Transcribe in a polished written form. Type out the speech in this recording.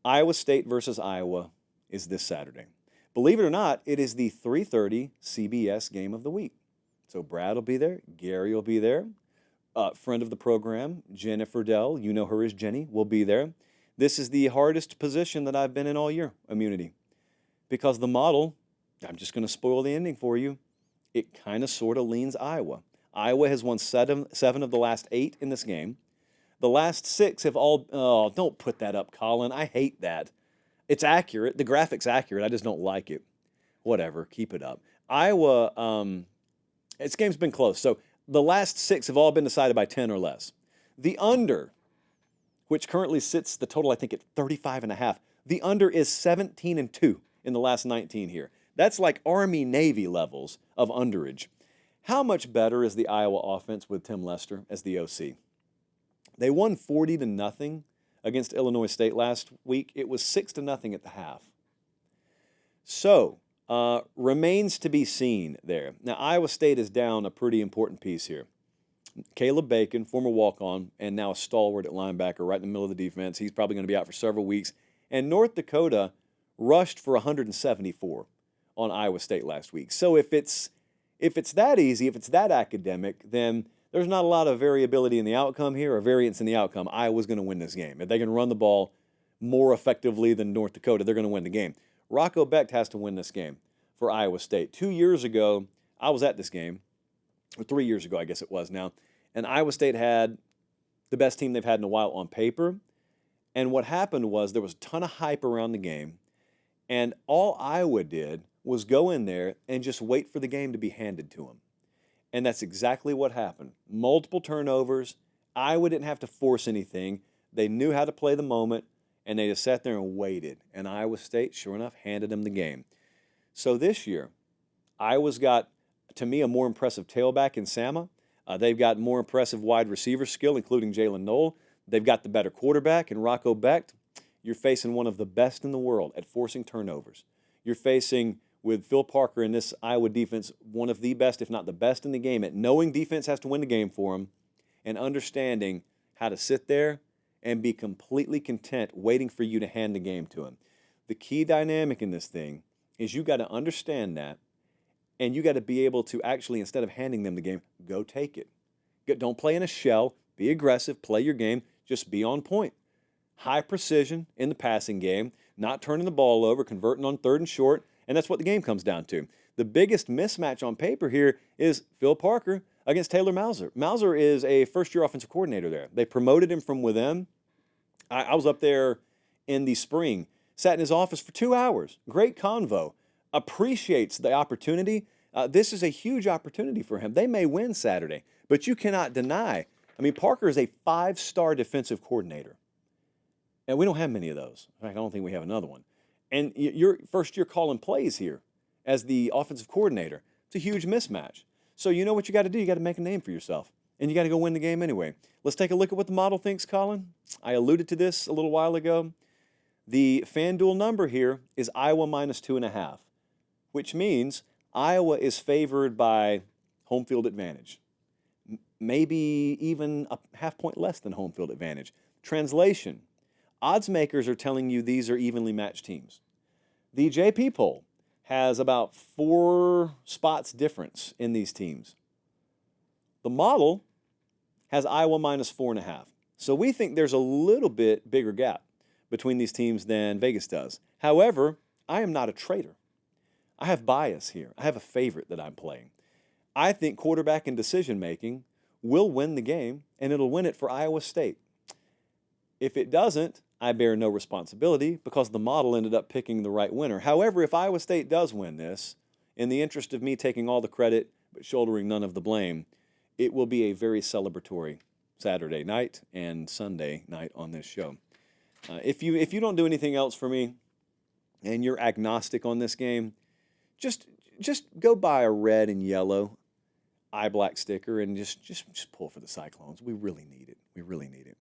Iowa State versus Iowa is this Saturday. Believe it or not, it is the 3:30 CBS game of the week. So Brad will be there, Gary will be there, friend of the program, Jennifer Dell, you know her as Jenny, will be there. This is the hardest position that I've been in all year, immunity, because the model, I'm just going to spoil the ending for you, it kind of sort of leans Iowa. Iowa has won seven of the last 8 in this game. The last 6 have all, oh, don't put that up, Colin. I hate that. It's accurate. The graphic's accurate. I just don't like it. Whatever. Keep it up. Iowa, this game's been close. So the last 6 have all been decided by 10 or less. The under, which currently sits the total, I think, at 35.5. The under is 17-2 in the last 19 here. That's like Army-Navy levels of underage. How much better is the Iowa offense with Tim Lester as the OC? They won 40-0 against Illinois State last week. It was 6-0 at the half. So, remains to be seen there. Now, Iowa State is down a pretty important piece here. Caleb Bacon, former walk-on, and now a stalwart at linebacker right in the middle of the defense. He's probably going to be out for several weeks. And North Dakota rushed for 174 on Iowa State last week. So if it's that easy, if it's that academic, then there's not a lot of variability in the outcome here or variance in the outcome. Iowa's going to win this game. If they can run the ball more effectively than North Dakota, they're going to win the game. Rocco Becht has to win this game for Iowa State. 2 years ago, I was at this game, or 3 years ago, I guess it was now, and Iowa State had the best team they've had in a while on paper. And what happened was there was a ton of hype around the game, and all Iowa did was go in there and just wait for the game to be handed to them. And that's exactly what happened. Multiple turnovers. Iowa didn't have to force anything. They knew how to play the moment, and they just sat there and waited. And Iowa State, sure enough, handed them the game. So this year, Iowa's got, to me, a more impressive tailback in Sama. They've got more impressive wide receiver skill, including Jalen Knoll. They've got the better quarterback in Rocco Becht. You're facing one of the best in the world at forcing turnovers. You're facing, with Phil Parker in this Iowa defense, one of the best, if not the best in the game, at knowing defense has to win the game for them and understanding how to sit there and be completely content waiting for you to hand the game to them. The key dynamic in this thing is you got to understand that, and you got to be able to actually, instead of handing them the game, go take it. Don't play in a shell. Be aggressive. Play your game. Just be on point. High precision in the passing game, not turning the ball over, converting on 3rd and short, and that's what the game comes down to. The biggest mismatch on paper here is Phil Parker against Taylor Mauser. Mauser is a first-year offensive coordinator there. They promoted him from within. I was up there in the spring, sat in his office for 2 hours. Great convo. Appreciates the opportunity. This is a huge opportunity for him. They may win Saturday, but you cannot deny. I mean, Parker is a 5-star defensive coordinator. And we don't have many of those. In fact, I don't think we have another one. And you're first year calling plays here as the offensive coordinator. It's a huge mismatch. So you know what you got to do? You got to make a name for yourself. And you got to go win the game anyway. Let's take a look at what the model thinks, Colin. I alluded to this a little while ago. The FanDuel number here is Iowa minus 2.5, which means Iowa is favored by home field advantage. Maybe even a half point less than home field advantage. Translation. Odds makers are telling you these are evenly matched teams. The JP poll has about 4 spots difference in these teams. The model has Iowa minus 4.5. So we think there's a little bit bigger gap between these teams than Vegas does. However, I am not a trader. I have bias here. I have a favorite that I'm playing. I think quarterback and decision making will win the game, and it'll win it for Iowa State. If it doesn't, I bear no responsibility because the model ended up picking the right winner. However, if Iowa State does win this, in the interest of me taking all the credit but shouldering none of the blame, it will be a very celebratory Saturday night and Sunday night on this show. If you don't do anything else for me and you're agnostic on this game, just go buy a red and yellow eye black sticker and just pull for the Cyclones. We really need it. We really need it.